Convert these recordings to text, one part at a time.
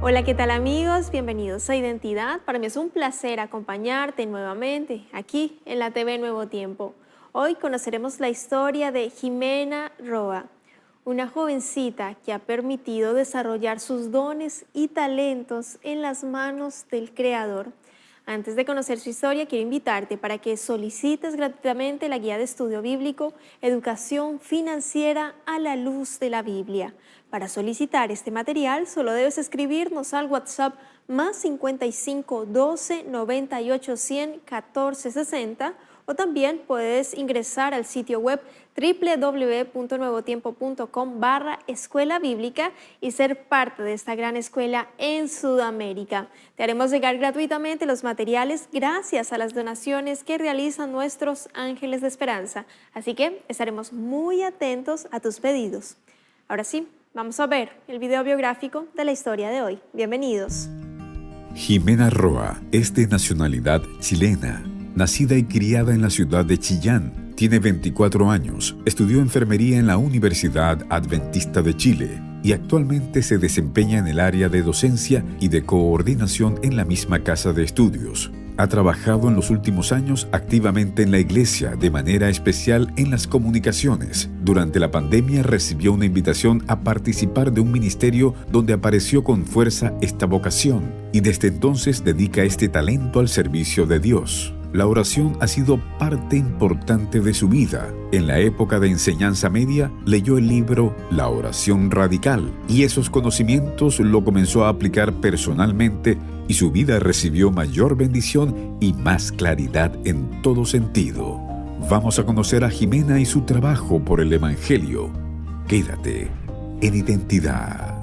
Hola, ¿qué tal amigos? Bienvenidos a Identidad. Para mí es un placer acompañarte nuevamente aquí en la TV Nuevo Tiempo. Hoy conoceremos la historia de Jimena Roa, una jovencita que ha permitido desarrollar sus dones y talentos en las manos del Creador. Antes de conocer su historia, quiero invitarte para que solicites gratuitamente la guía de estudio bíblico Educación Financiera a la Luz de la Biblia. Para solicitar este material, solo debes escribirnos al WhatsApp más 55 12 98 100 14 60 o también puedes ingresar al sitio web www.nuevotiempo.com/escuela bíblica y ser parte de esta gran escuela en Sudamérica. Te haremos llegar gratuitamente los materiales gracias a las donaciones que realizan nuestros ángeles de esperanza. Así que estaremos muy atentos a tus pedidos. Ahora sí, vamos a ver el video biográfico de la historia de hoy. Bienvenidos. Jimena Roa es de nacionalidad chilena. Nacida y criada en la ciudad de Chillán, tiene 24 años, estudió enfermería en la Universidad Adventista de Chile y actualmente se desempeña en el área de docencia y de coordinación en la misma casa de estudios. Ha trabajado en los últimos años activamente en la iglesia, de manera especial en las comunicaciones. Durante la pandemia recibió una invitación a participar de un ministerio donde apareció con fuerza esta vocación y desde entonces dedica este talento al servicio de Dios. La oración ha sido parte importante de su vida. En la época de enseñanza media, leyó el libro La oración radical y esos conocimientos lo comenzó a aplicar personalmente y su vida recibió mayor bendición y más claridad en todo sentido. Vamos a conocer a Jimena y su trabajo por el Evangelio. Quédate en Identidad.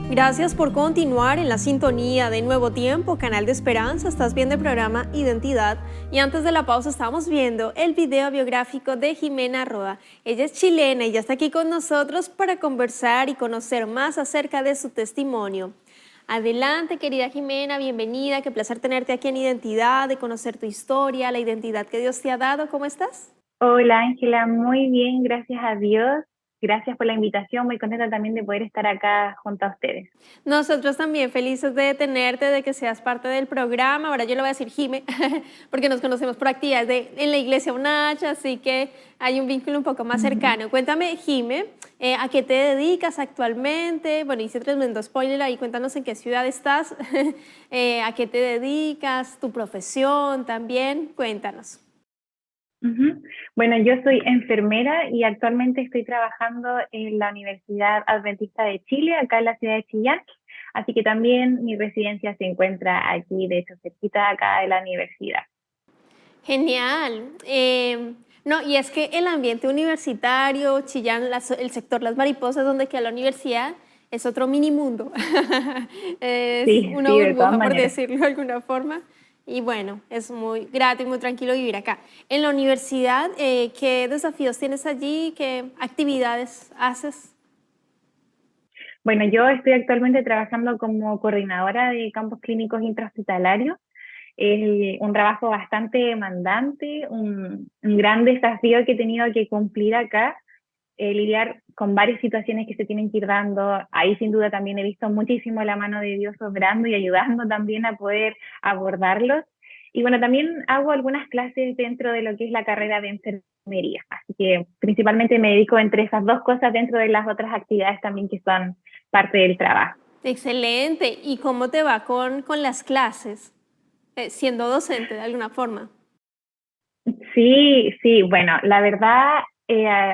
Gracias por continuar en la sintonía de Nuevo Tiempo, canal de esperanza. Estás viendo el programa Identidad y antes de la pausa estábamos viendo el video biográfico de Jimena Roa. Ella es chilena y ya está aquí con nosotros para conversar y conocer más acerca de su testimonio. Adelante, querida Jimena, bienvenida. Qué placer tenerte aquí en Identidad, de conocer tu historia, la identidad que Dios te ha dado. ¿Cómo estás? Hola Ángela, muy bien, gracias a Dios. Gracias por la invitación, muy contenta también de poder estar acá junto a ustedes. Nosotros también felices de tenerte, de que seas parte del programa. Ahora yo le voy a decir Jime, porque nos conocemos por actividades en la iglesia UNACH, así que hay un vínculo un poco más cercano. Cuéntame, Jime, ¿a qué te dedicas actualmente? Bueno, hice tremendo spoiler ahí, cuéntanos en qué ciudad estás, a qué te dedicas, tu profesión también, cuéntanos. Ujú. Bueno, yo soy enfermera y actualmente estoy trabajando en la Universidad Adventista de Chile, acá en la ciudad de Chillán, así que también mi residencia se encuentra aquí, de hecho, cerquita acá de la universidad. Genial. No, y es que el ambiente universitario, Chillán, el sector Las Mariposas, donde queda la universidad, es otro mini mundo. Es Sí, una sí, de todas burbuja, por maneras. decirlo de alguna forma. Y bueno, es muy grato y muy tranquilo vivir acá. En la universidad, ¿qué desafíos tienes allí? ¿Qué actividades haces? Bueno, yo estoy actualmente trabajando como coordinadora de campos clínicos intrahospitalarios. Es un trabajo bastante demandante, un gran desafío que he tenido que cumplir acá, lidiar con varias situaciones que se tienen que ir dando. Ahí sin duda también he visto muchísimo la mano de Dios obrando y ayudando también a poder abordarlos. Y bueno, también hago algunas clases dentro de lo que es la carrera de enfermería. Así que principalmente me dedico entre esas dos cosas dentro de las otras actividades también que son parte del trabajo. Excelente. ¿Y cómo te va con las clases? Siendo docente de alguna forma. Sí, sí, bueno, la verdad,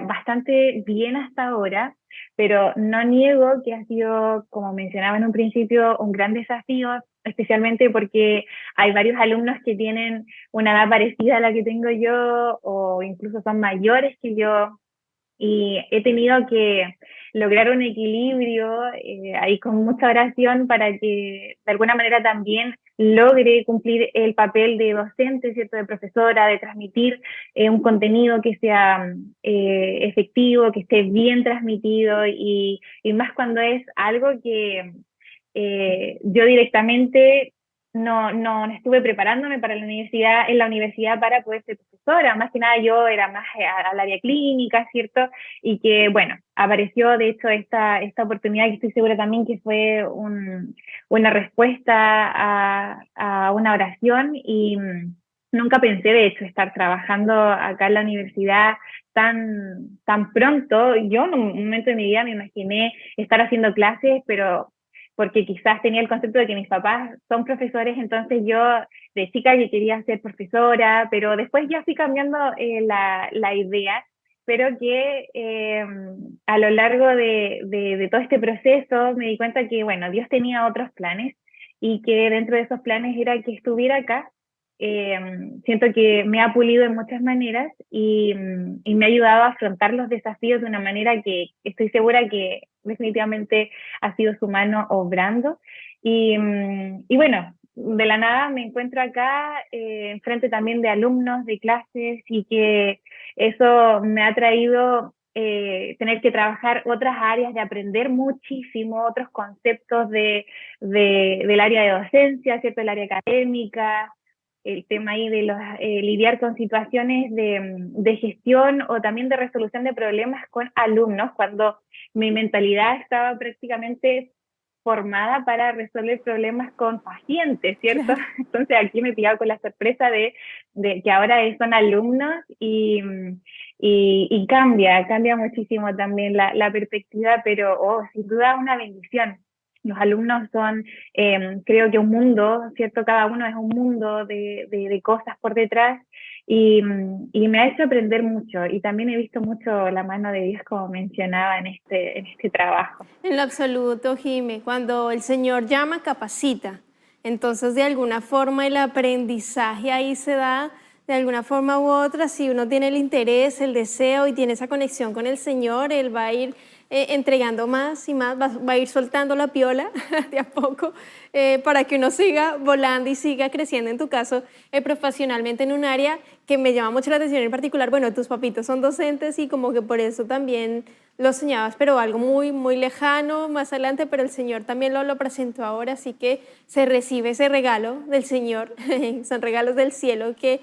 bastante bien hasta ahora, pero no niego que ha sido, como mencionaba en un principio, un gran desafío, especialmente porque hay varios alumnos que tienen una edad parecida a la que tengo yo o incluso son mayores que yo y he tenido que lograr un equilibrio ahí con mucha oración para que de alguna manera también logre cumplir el papel de docente, ¿cierto? De profesora, de transmitir un contenido que sea efectivo, que esté bien transmitido y más cuando es algo que yo directamente no estuve preparándome para la universidad, en la universidad para poder ser profesora. Más que nada yo era más al área clínica, ¿cierto? Y que, bueno, apareció de hecho esta oportunidad que estoy segura también que fue una respuesta a una oración y nunca pensé de hecho estar trabajando acá en la universidad tan pronto. Yo en un momento de mi vida me imaginé estar haciendo clases, pero porque quizás tenía el concepto de que mis papás son profesores, entonces yo de chica que quería ser profesora, pero después ya fui cambiando la idea, pero que a lo largo de todo este proceso me di cuenta que, bueno, Dios tenía otros planes y que dentro de esos planes era que estuviera acá. Eh, Siento que me ha pulido en muchas maneras y me ha ayudado a afrontar los desafíos de una manera que estoy segura que definitivamente ha sido su mano obrando. Y bueno, de la nada me encuentro acá enfrente también de alumnos, de clases, y que eso me ha traído tener que trabajar otras áreas, de aprender muchísimo, otros conceptos del área de docencia, ¿cierto? El área académica, el tema ahí de lidiar con situaciones de gestión o también de resolución de problemas con alumnos, cuando mi mentalidad estaba prácticamente formada para resolver problemas con pacientes, ¿cierto? Claro. Entonces aquí me pillaba con la sorpresa de que ahora son alumnos y cambia muchísimo también la perspectiva, pero sin duda una bendición. Los alumnos son, creo que un mundo, ¿cierto? Cada uno es un mundo de cosas por detrás y me ha hecho aprender mucho y también he visto mucho la mano de Dios, como mencionaba en este trabajo. En lo absoluto, Jime, cuando el Señor llama, capacita. Entonces, de alguna forma, el aprendizaje ahí se da, de alguna forma u otra, si uno tiene el interés, el deseo y tiene esa conexión con el Señor, Él va a ir entregando más y más, va a ir soltando la piola de a poco para que uno siga volando y siga creciendo, en tu caso, profesionalmente en un área que me llama mucho la atención en particular. Bueno, tus papitos son docentes y como que por eso también lo soñabas, pero algo muy, muy lejano más adelante, pero el Señor también lo presentó ahora, así que se recibe ese regalo del Señor, son regalos del cielo que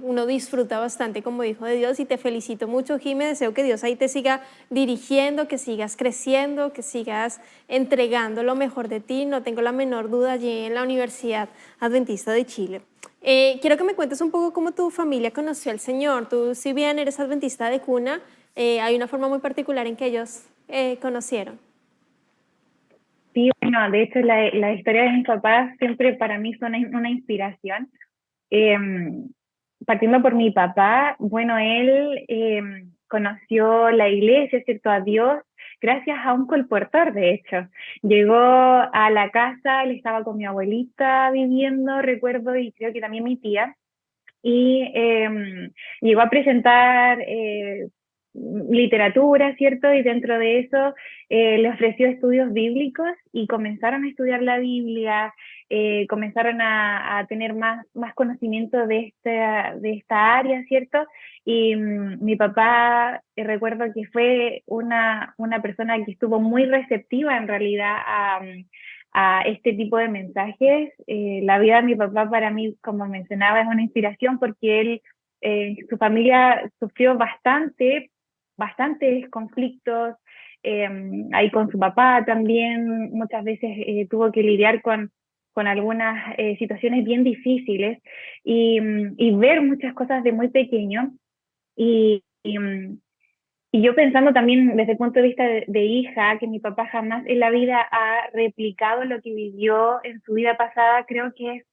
uno disfruta bastante como hijo de Dios y te felicito mucho, Jimé, deseo que Dios ahí te siga dirigiendo, que sigas creciendo, que sigas entregando lo mejor de ti, no tengo la menor duda allí en la Universidad Adventista de Chile. Quiero que me cuentes un poco cómo tu familia conoció al Señor. Tú, si bien eres adventista de cuna, hay una forma muy particular en que ellos conocieron. Sí, bueno, de hecho la historia de mis papás siempre para mí son una inspiración. Eh, Partiendo por mi papá, bueno, él conoció la iglesia, ¿cierto? A Dios, gracias a un colportor, de hecho. Llegó a la casa, él estaba con mi abuelita viviendo, recuerdo, y creo que también mi tía, y llegó a presentar literatura, ¿cierto? Y dentro de eso le ofreció estudios bíblicos y comenzaron a estudiar la Biblia, comenzaron a tener más conocimiento de esta área, ¿cierto? Y mi papá, recuerdo que fue una persona que estuvo muy receptiva en realidad a este tipo de mensajes. La vida de mi papá para mí, como mencionaba, es una inspiración porque él, su familia sufrió bastantes conflictos, ahí con su papá también muchas veces tuvo que lidiar con algunas situaciones bien difíciles y ver muchas cosas de muy pequeño y yo pensando también desde el punto de vista de hija, que mi papá jamás en la vida ha replicado lo que vivió en su vida pasada, creo que es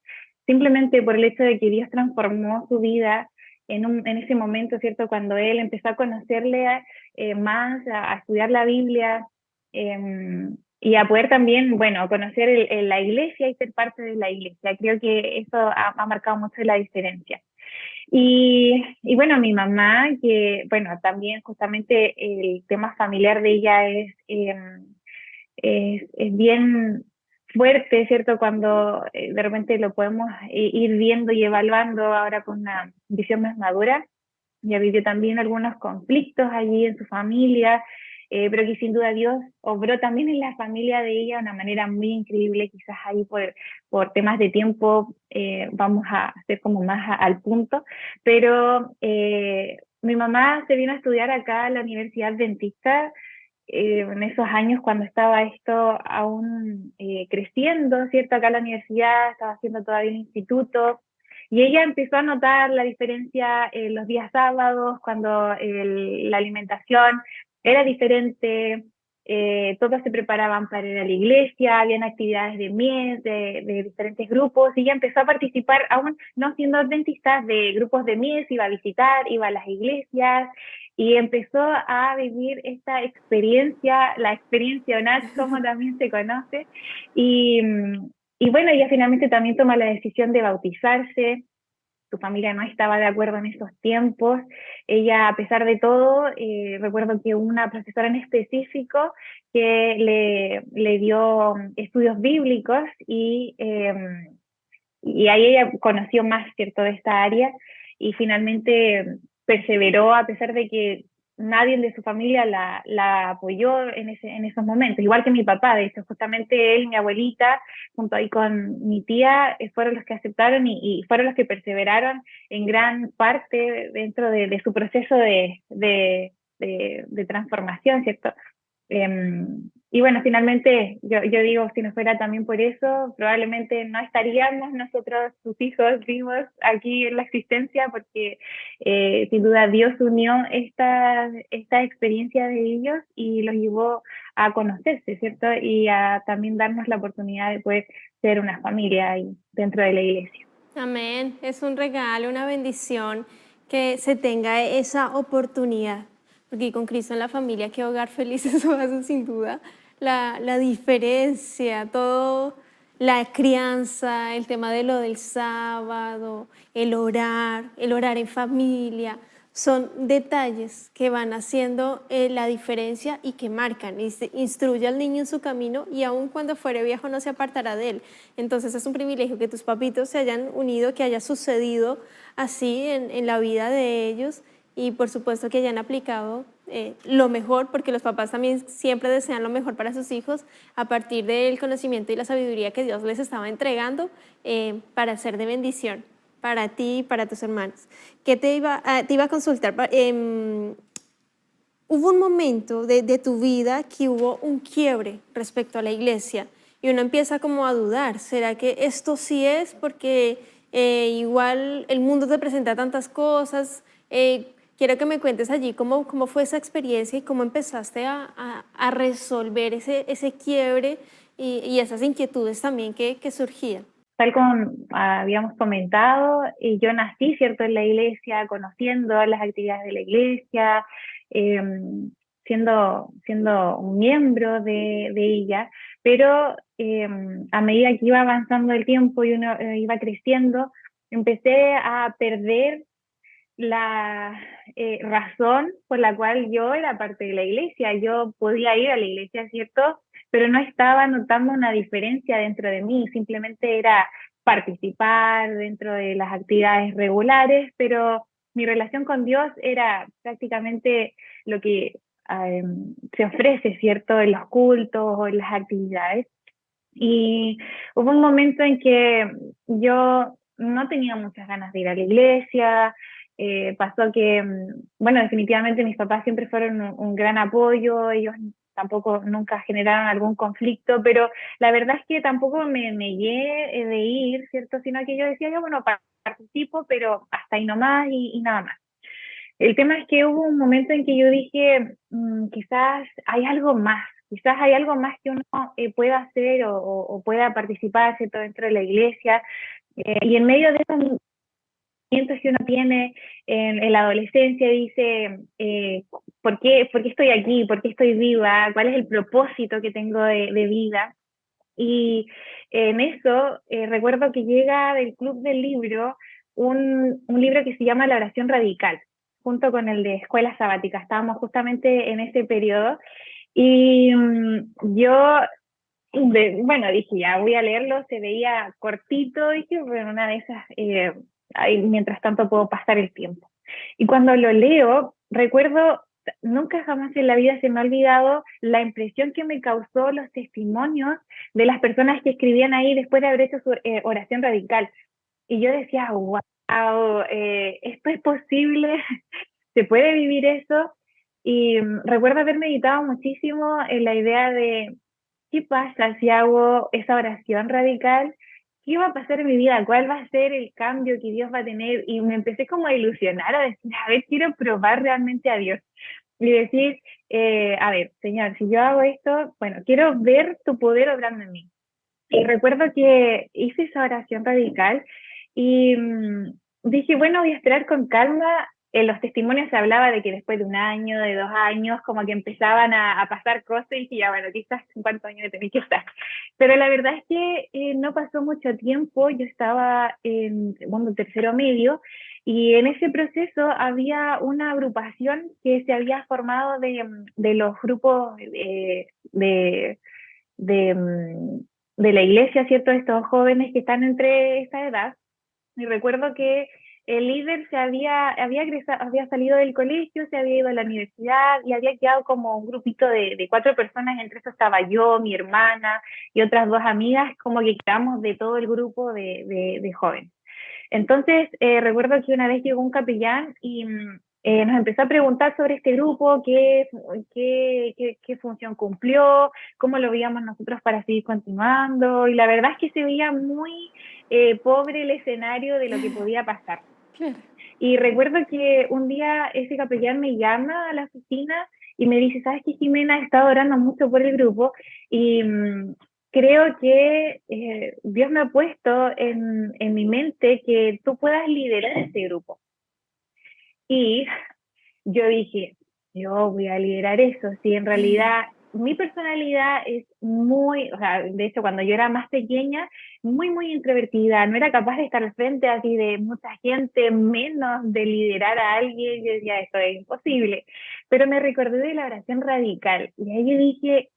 simplemente por el hecho de que Dios transformó su vida en ese momento, ¿cierto? Cuando él empezó a conocerle más, a estudiar la Biblia y a poder también, bueno, conocer la iglesia y ser parte de la iglesia. Creo que eso ha marcado mucho la diferencia. Y bueno, mi mamá, que bueno, también justamente el tema familiar de ella es bien fuerte, ¿cierto? Cuando de repente lo podemos ir viendo y evaluando ahora con una visión más madura. Ya vivió también algunos conflictos allí en su familia pero que sin duda Dios obró también en la familia de ella de una manera muy increíble. Quizás ahí por temas de tiempo vamos a hacer como más al punto, pero mi mamá se vino a estudiar acá a la Universidad Adventista en esos años cuando estaba esto aún creciendo, ¿cierto? Acá en la universidad, estaba haciendo todavía un instituto, y ella empezó a notar la diferencia los días sábados, cuando la alimentación era diferente, todos se preparaban para ir a la iglesia, habían actividades de mies, de diferentes grupos, y ella empezó a participar, aún no siendo adventista, de grupos de mies, iba a visitar, iba a las iglesias, y empezó a vivir esta experiencia, la experiencia ONAT, como también se conoce, y, y bueno, ella finalmente también toma la decisión de bautizarse. Su familia no estaba de acuerdo en esos tiempos. Ella, a pesar de todo, recuerdo que una profesora en específico que le dio estudios bíblicos y ahí ella conoció más, ¿cierto?, de esta área y finalmente perseveró a pesar de que nadie de su familia la apoyó en esos momentos, igual que mi papá, de hecho, justamente él, mi abuelita, junto ahí con mi tía, fueron los que aceptaron y fueron los que perseveraron en gran parte dentro de su proceso de transformación, ¿cierto? Y bueno, finalmente yo digo, si no fuera también por eso, probablemente no estaríamos nosotros, sus hijos, vivos aquí en la existencia, porque sin duda Dios unió esta experiencia de ellos y los llevó a conocerse, ¿cierto? Y a también darnos la oportunidad de poder ser una familia ahí dentro de la iglesia. Amén. Es un regalo, una bendición que se tenga esa oportunidad. Porque con Cristo en la familia, qué hogar feliz, eso hace sin duda la diferencia, todo, la crianza, el tema de lo del sábado, el orar en familia, son detalles que van haciendo la diferencia y que marcan. Y se instruye al niño en su camino y aun cuando fuere viejo no se apartará de él. Entonces es un privilegio que tus papitos se hayan unido, que haya sucedido así en la vida de ellos y por supuesto que hayan aplicado lo mejor, porque los papás también siempre desean lo mejor para sus hijos a partir del conocimiento y la sabiduría que Dios les estaba entregando para ser de bendición para ti y para tus hermanos. ¿Qué te iba a consultar? Hubo un momento de tu vida que hubo un quiebre respecto a la iglesia y uno empieza como a dudar, ¿será que esto sí es? Porque igual el mundo te presenta tantas cosas. Quiero que me cuentes allí cómo fue esa experiencia y cómo empezaste a resolver ese quiebre y esas inquietudes también que surgían. Tal como habíamos comentado, yo nací, ¿cierto?, en la iglesia, conociendo las actividades de la iglesia, eh, siendo un miembro de ella, pero a medida que iba avanzando el tiempo y uno iba creciendo, empecé a perder la razón por la cual yo era parte de la iglesia. Yo podía ir a la iglesia, ¿cierto? Pero no estaba notando una diferencia dentro de mí, simplemente era participar dentro de las actividades regulares, pero mi relación con Dios era prácticamente lo que se ofrece, ¿cierto? En los cultos o en las actividades. Y hubo un momento en que yo no tenía muchas ganas de ir a la iglesia. Pasó que, bueno, definitivamente mis papás siempre fueron un gran apoyo, ellos tampoco nunca generaron algún conflicto, pero la verdad es que tampoco me negué de ir, ¿cierto? Sino que yo decía, yo, bueno, participo, pero hasta ahí nomás y nada más. El tema es que hubo un momento en que yo dije, quizás hay algo más, quizás hay algo más que uno pueda hacer o pueda participar, ¿cierto?, dentro de la iglesia. Y en medio de esos momentos que uno tiene en la adolescencia, dice, por qué estoy aquí? ¿Por qué estoy viva? ¿Cuál es el propósito que tengo de vida? Y en eso recuerdo que llega del Club del Libro un libro que se llama La Oración Radical, junto con el de Escuela Sabática. Estábamos justamente en ese periodo y yo, bueno, dije, ya voy a leerlo, se veía cortito, dije, bueno, una de esas, ahí, mientras tanto puedo pasar el tiempo. Y cuando lo leo, recuerdo nunca jamás en la vida se me ha olvidado la impresión que me causó los testimonios de las personas que escribían ahí después de haber hecho su oración radical. Y yo decía, wow, esto es posible, se puede vivir eso. Y recuerdo haber meditado muchísimo en la idea de qué pasa si hago esa oración radical, qué va a pasar en mi vida, cuál va a ser el cambio que Dios va a tener. Y me empecé como a ilusionar, a decir, a ver, quiero probar realmente a Dios. Y decir, a ver, Señor, si yo hago esto, bueno, quiero ver tu poder obrando en mí. Y recuerdo que hice esa oración radical y dije, bueno, voy a esperar con calma. En los testimonios se hablaba de que después de 1 año, de 2 años, como que empezaban a pasar cosas y dije, ya, bueno, quizás en cuántos años tenía que estar. Pero la verdad es que no pasó mucho tiempo, yo estaba en segundo, tercero medio, y en ese proceso había una agrupación que se había formado de los grupos de, mm, de la iglesia, ¿cierto? Estos jóvenes que están entre esa edad. Y recuerdo que el líder había salido del colegio, se había ido a la universidad y había quedado como un grupito de 4 personas, entre eso estaba yo, mi hermana y otras 2 amigas, como que quedamos de todo el grupo de jóvenes. Entonces, recuerdo que una vez llegó un capellán y nos empezó a preguntar sobre este grupo, qué función cumplió, cómo lo veíamos nosotros para seguir continuando, y la verdad es que se veía muy pobre el escenario de lo que podía pasar. Claro. Y recuerdo que un día ese capellán me llama a la oficina y me dice, ¿sabes qué, Jimena? He estado orando mucho por el grupo y creo que Dios me ha puesto en mi mente que tú puedas liderar este grupo. Y yo dije, yo voy a liderar eso, si en realidad mi personalidad es muy, o sea, de hecho cuando yo era más pequeña, muy, muy introvertida, no era capaz de estar al frente así de mucha gente, menos de liderar a alguien, yo decía, esto es imposible, pero me recordé de la oración radical, y ahí yo dije,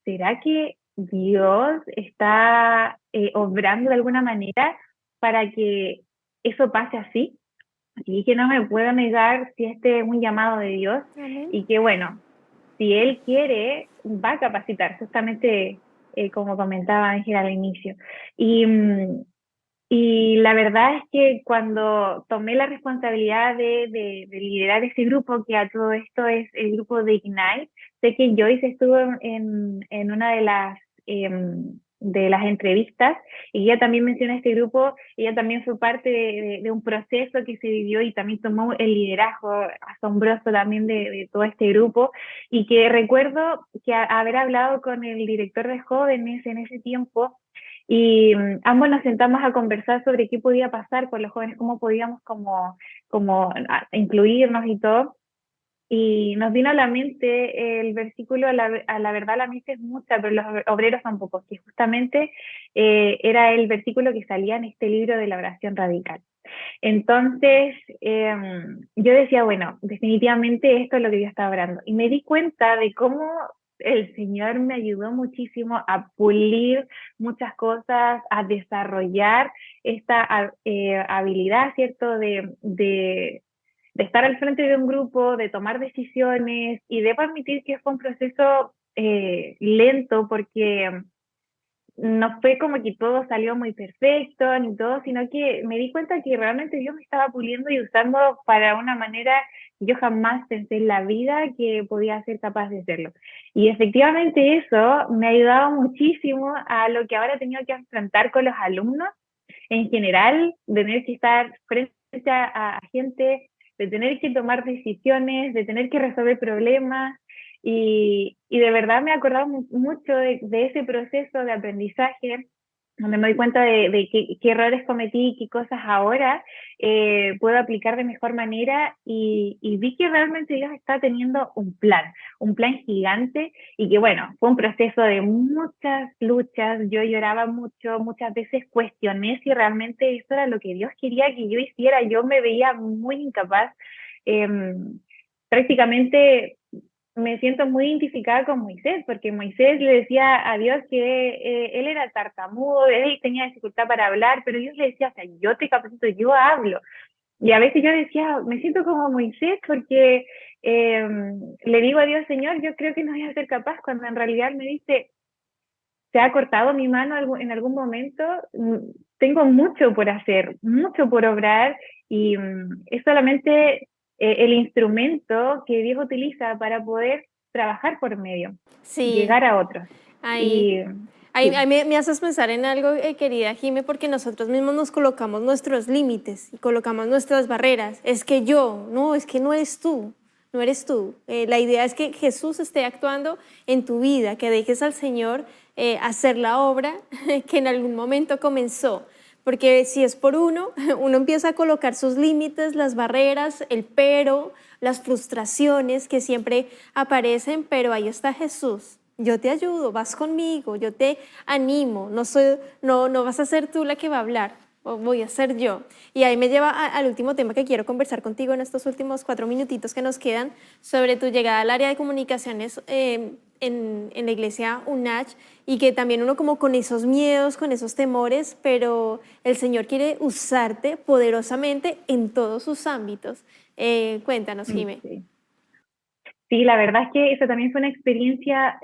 ¿será que Dios está obrando de alguna manera para que eso pase así? Y que no me puedo negar si este es un llamado de Dios Amén. y que bueno, si Él quiere, va a capacitar, justamente como comentaba Ángel al inicio. Y, y la verdad es que cuando tomé la responsabilidad de liderar ese grupo, que a todo esto es el grupo de Ignite, sé que Joyce estuvo en una de las entrevistas y ella también menciona este grupo, ella también fue parte de un proceso que se vivió y también tomó el liderazgo asombroso también de todo este grupo y que recuerdo que haber hablado con el director de jóvenes en ese tiempo y ambos nos sentamos a conversar sobre qué podía pasar con los jóvenes, cómo podíamos como incluirnos y todo. Y nos vino a la mente el versículo, a la verdad la mies es mucha, pero los obreros son pocos, que justamente era el versículo que salía en este libro de la oración radical. Entonces, yo decía, bueno, definitivamente esto es lo que yo estaba hablando. Y me di cuenta de cómo el Señor me ayudó muchísimo a pulir muchas cosas, a desarrollar esta habilidad, ¿cierto? De estar al frente de un grupo, de tomar decisiones y de permitir que fue un proceso lento porque no fue como que todo salió muy perfecto ni todo, sino que me di cuenta que realmente Dios me estaba puliendo y usando para una manera que yo jamás pensé en la vida que podía ser capaz de hacerlo. Y efectivamente eso me ha ayudado muchísimo a lo que ahora he tenido que enfrentar con los alumnos en general, de tener que estar frente a gente, de tener que tomar decisiones, de tener que resolver problemas. Y de verdad me he acordado mucho de ese proceso de aprendizaje, donde me doy cuenta de qué errores cometí y qué cosas ahora puedo aplicar de mejor manera y vi que realmente Dios está teniendo un plan gigante y que bueno, fue un proceso de muchas luchas, yo lloraba mucho, muchas veces cuestioné si realmente eso era lo que Dios quería que yo hiciera, yo me veía muy incapaz. Eh, Prácticamente me siento muy identificada con Moisés, porque Moisés le decía a Dios que él era tartamudo, él tenía dificultad para hablar, pero Dios le decía, o sea, yo te capacito, yo hablo. Y a veces yo decía, me siento como Moisés porque le digo a Dios, Señor, yo creo que no voy a ser capaz, cuando en realidad me dice, se ha cortado mi mano en algún momento, tengo mucho por hacer, mucho por obrar, y es solamente el instrumento que Dios utiliza para poder trabajar por medio, Sí, llegar a otros. ahí, Y ahí sí, me haces pensar en algo, querida Jime, porque nosotros mismos nos colocamos nuestros límites y colocamos nuestras barreras. Es que yo, no, es que no eres tú, no eres tú. La idea es que Jesús esté actuando en tu vida, que dejes al Señor hacer la obra que en algún momento comenzó. Porque si es por uno, uno empieza a colocar sus límites, las barreras, el pero, las frustraciones que siempre aparecen, pero ahí está Jesús. Yo te ayudo, vas conmigo, yo te animo, no vas a ser tú la que va a hablar, voy a ser yo. Y ahí me lleva al último tema que quiero conversar contigo en estos últimos 4 minutitos que nos quedan, sobre tu llegada al área de comunicaciones en la iglesia UNACH, y que también uno como con esos miedos, con esos temores, pero el Señor quiere usarte poderosamente en todos sus ámbitos. Cuéntanos, Jimé. sí. Sí, la verdad es que eso también fue una experiencia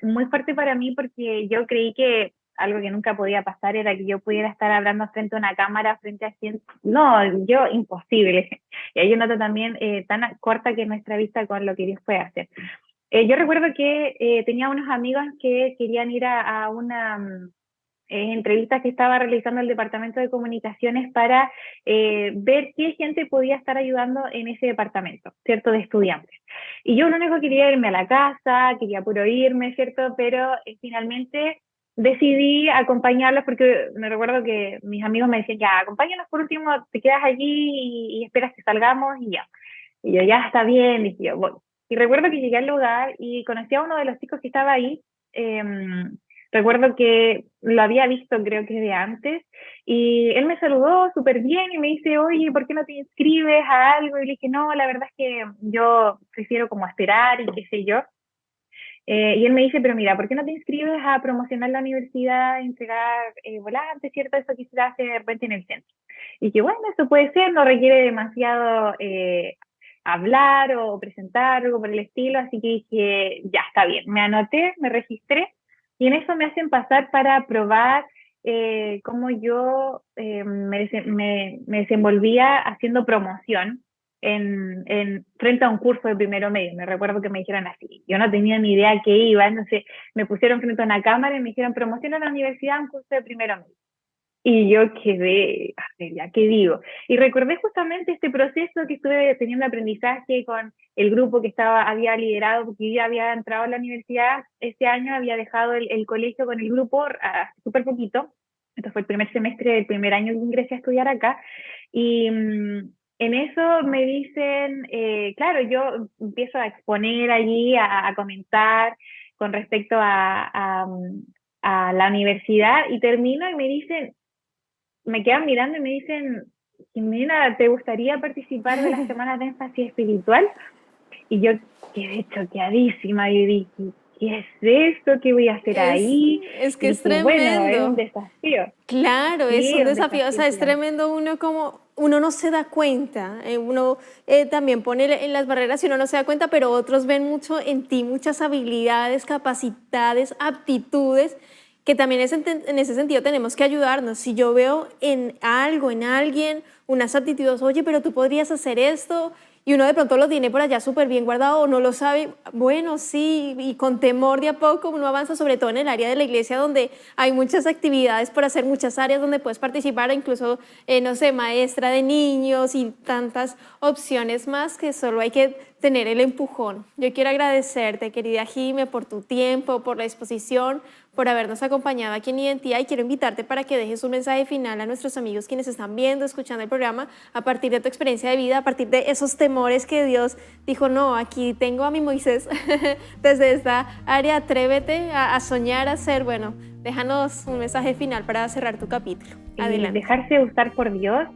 muy fuerte para mí, porque yo creí que algo que nunca podía pasar era que yo pudiera estar hablando frente a una cámara, frente a gente. No, yo imposible. Y hay una nota también tan corta que nuestra vista con lo que Dios puede hacer. Yo recuerdo que tenía unos amigos que querían ir a una entrevistas que estaba realizando el Departamento de Comunicaciones para ver qué gente podía estar ayudando en ese departamento, ¿cierto? De estudiantes. Y yo lo único que quería irme a la casa, quería puro irme, ¿cierto? Pero finalmente decidí acompañarlos, porque me recuerdo que mis amigos me decían, ya, acompáñanos por último, te quedas allí y esperas que salgamos y ya. Y yo, ya está bien, dije yo, voy. Y recuerdo que llegué al lugar y conocí a uno de los chicos que estaba ahí. Recuerdo que lo había visto, creo que de antes, y él me saludó súper bien y me dice, oye, ¿por qué no te inscribes a algo? Y le dije, no, la verdad es que yo prefiero como esperar y qué sé yo. Y él me dice, pero mira, ¿por qué no te inscribes a promocionar la universidad, entregar volantes, cierto? Eso quisiera hacer de repente en el centro. Y que bueno, eso puede ser, no requiere demasiado hablar o presentar algo por el estilo, así que dije, ya está bien, me anoté, me registré, y en eso me hacen pasar para probar cómo yo me desenvolvía haciendo promoción frente a un curso de primero medio. Me recuerdo que me dijeron así, yo no tenía ni idea qué iba, entonces me pusieron frente a una cámara y me dijeron, promociona en la universidad un curso de primero medio. Y yo quedé, a ver, ya, ¿qué digo? Y recordé justamente este proceso que estuve teniendo aprendizaje con el grupo que había liderado, porque yo ya había entrado a la universidad este año, había dejado el colegio con el grupo súper poquito. Esto fue el primer semestre del primer año que ingresé a estudiar acá. Y en eso me dicen, claro, yo empiezo a exponer allí, a comentar con respecto a la universidad, y termino y me dicen, me quedan mirando y me dicen, Jimena, ¿te gustaría participar de las semanas de énfasis espiritual? Y yo quedé choqueadísima y dije, ¿qué es esto? ¿Qué voy a hacer ahí? Es que Y es dije, bueno, es un tremendo. desafío. Claro, es Sí, un es un desafío, o sea, desafío es gigante. tremendo uno no se da cuenta, uno también pone en las barreras y uno no se da cuenta, pero otros ven mucho en ti, muchas habilidades, capacidades, aptitudes, que también en ese sentido tenemos que ayudarnos. Si yo veo en algo, en alguien, unas aptitudes, oye, pero tú podrías hacer esto, y uno de pronto lo tiene por allá súper bien guardado o no lo sabe, bueno, sí, y con temor de a poco uno avanza, sobre todo en el área de la iglesia, donde hay muchas actividades por hacer, muchas áreas donde puedes participar, incluso, no sé, maestra de niños y tantas opciones más, que solo hay que tener el empujón. Yo quiero agradecerte, querida Jime, por tu tiempo, por la disposición, por habernos acompañado aquí en Identidad, y quiero invitarte para que dejes un mensaje final a nuestros amigos quienes están viendo, escuchando el programa, a partir de tu experiencia de vida, a partir de esos temores que Dios dijo, no, aquí tengo a mi Moisés, desde esta área, atrévete a soñar, a ser, bueno, déjanos un mensaje final para cerrar tu capítulo. Adelante. Dejarse gustar por Dios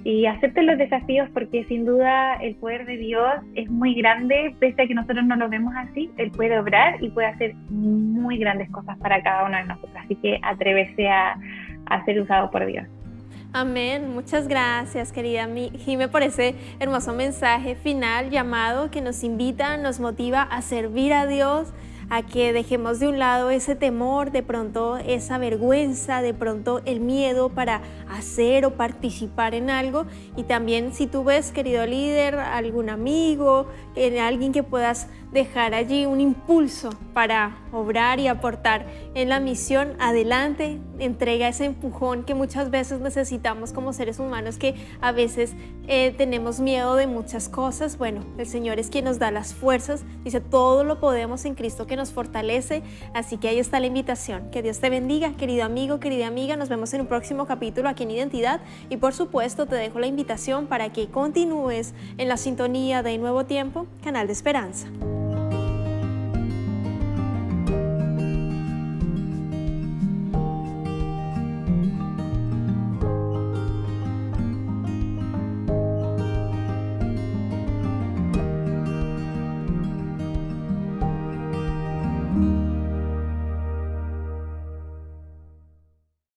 y acepten los desafíos, porque sin duda el poder de Dios es muy grande, pese a que nosotros no lo vemos así. Él puede obrar y puede hacer muy grandes cosas para cada uno de nosotros, así que atreverse a ser usado por Dios. Amén. Muchas gracias, querida Jime, por ese hermoso mensaje final, llamado que nos invita, nos motiva a servir a Dios, a que dejemos de un lado ese temor, de pronto esa vergüenza, de pronto el miedo para hacer o participar en algo. Y también, si tú ves, querido líder, algún amigo, alguien que puedas dejar allí un impulso para obrar y aportar en la misión, adelante, entrega ese empujón que muchas veces necesitamos como seres humanos, que a veces tenemos miedo de muchas cosas. Bueno, el Señor es quien nos da las fuerzas, dice, todo lo podemos en Cristo que nos fortalece, así que ahí está la invitación. Que Dios te bendiga, querido amigo, querida amiga, nos vemos en un próximo capítulo aquí en Identidad, y por supuesto te dejo la invitación para que continúes en la sintonía de Nuevo Tiempo, canal de esperanza.